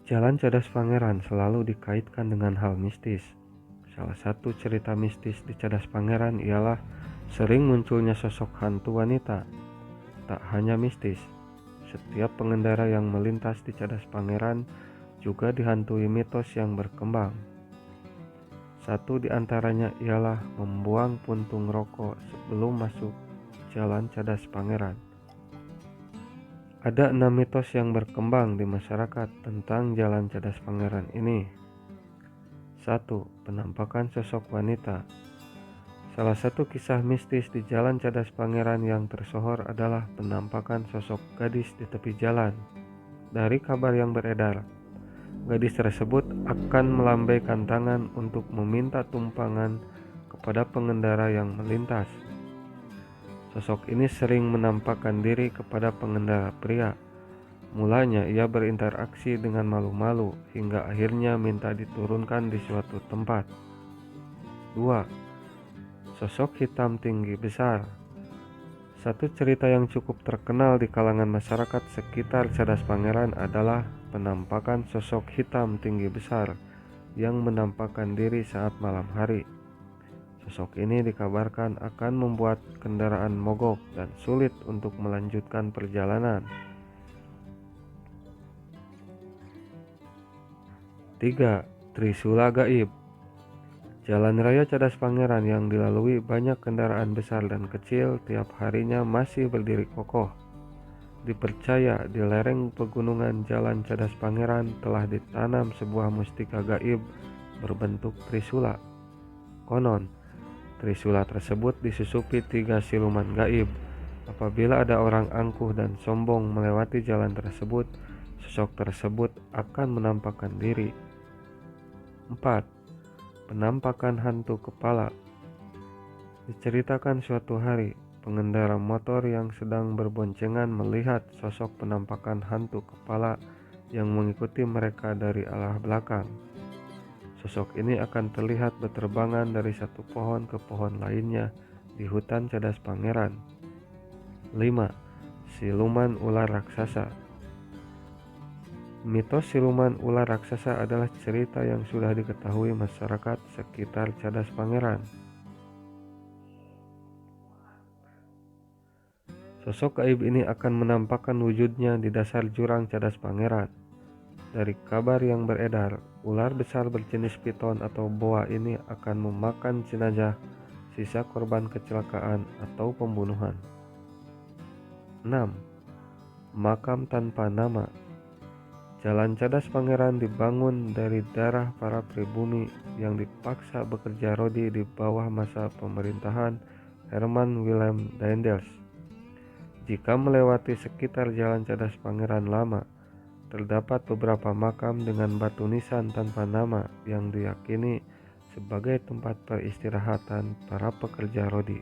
Jalan Cadas Pangeran selalu dikaitkan dengan hal mistis. Salah satu cerita mistis di Cadas Pangeran ialah sering munculnya sosok hantu wanita. Tak hanya mistis, setiap pengendara yang melintas di Cadas Pangeran juga dihantui mitos yang berkembang. Satu di antaranya ialah membuang puntung rokok sebelum masuk Jalan Cadas Pangeran. Ada 6 mitos yang berkembang di masyarakat tentang Jalan Cadas Pangeran ini. 1. Penampakan sosok wanita. Salah satu kisah mistis di Jalan Cadas Pangeran yang tersohor adalah penampakan sosok gadis di tepi jalan. Dari kabar yang beredar, gadis tersebut akan melambaikan tangan untuk meminta tumpangan kepada pengendara yang melintas. Sosok ini sering menampakkan diri kepada pengendara pria. Mulanya ia berinteraksi dengan malu-malu hingga akhirnya minta diturunkan di suatu tempat. 2. Sosok hitam tinggi besar. Satu cerita yang cukup terkenal di kalangan masyarakat sekitar Cadas Pangeran adalah penampakan sosok hitam tinggi besar yang menampakkan diri saat malam hari. Sosok ini dikabarkan akan membuat kendaraan mogok dan sulit untuk melanjutkan perjalanan. 3. Trisula gaib. Jalan raya Cadas Pangeran yang dilalui banyak kendaraan besar dan kecil tiap harinya masih berdiri kokoh. Dipercaya di lereng pegunungan Jalan Cadas Pangeran telah ditanam sebuah mustika gaib berbentuk trisula. Konon, trisula tersebut disusupi 3 siluman gaib. Apabila ada orang angkuh dan sombong melewati jalan tersebut, sosok tersebut akan menampakkan diri. 4. Penampakan hantu kepala. Diceritakan suatu hari, pengendara motor yang sedang berboncengan melihat sosok penampakan hantu kepala yang mengikuti mereka dari arah belakang. Sosok ini akan terlihat berterbangan dari satu pohon ke pohon lainnya di hutan Cadas Pangeran. 5. Siluman ular raksasa. Mitos siluman ular raksasa adalah cerita yang sudah diketahui masyarakat sekitar Cadas Pangeran. Sosok gaib ini akan menampakkan wujudnya di dasar jurang Cadas Pangeran. Dari kabar yang beredar, ular besar berjenis piton atau boa ini akan memakan jenazah sisa korban kecelakaan atau pembunuhan. 6. Makam tanpa nama. Jalan Cadas Pangeran dibangun dari darah para pribumi yang dipaksa bekerja rodi di bawah masa pemerintahan Herman Willem Daendels. Jika melewati sekitar Jalan Cadas Pangeran lama, terdapat beberapa makam dengan batu nisan tanpa nama yang diyakini sebagai tempat peristirahatan para pekerja rodi.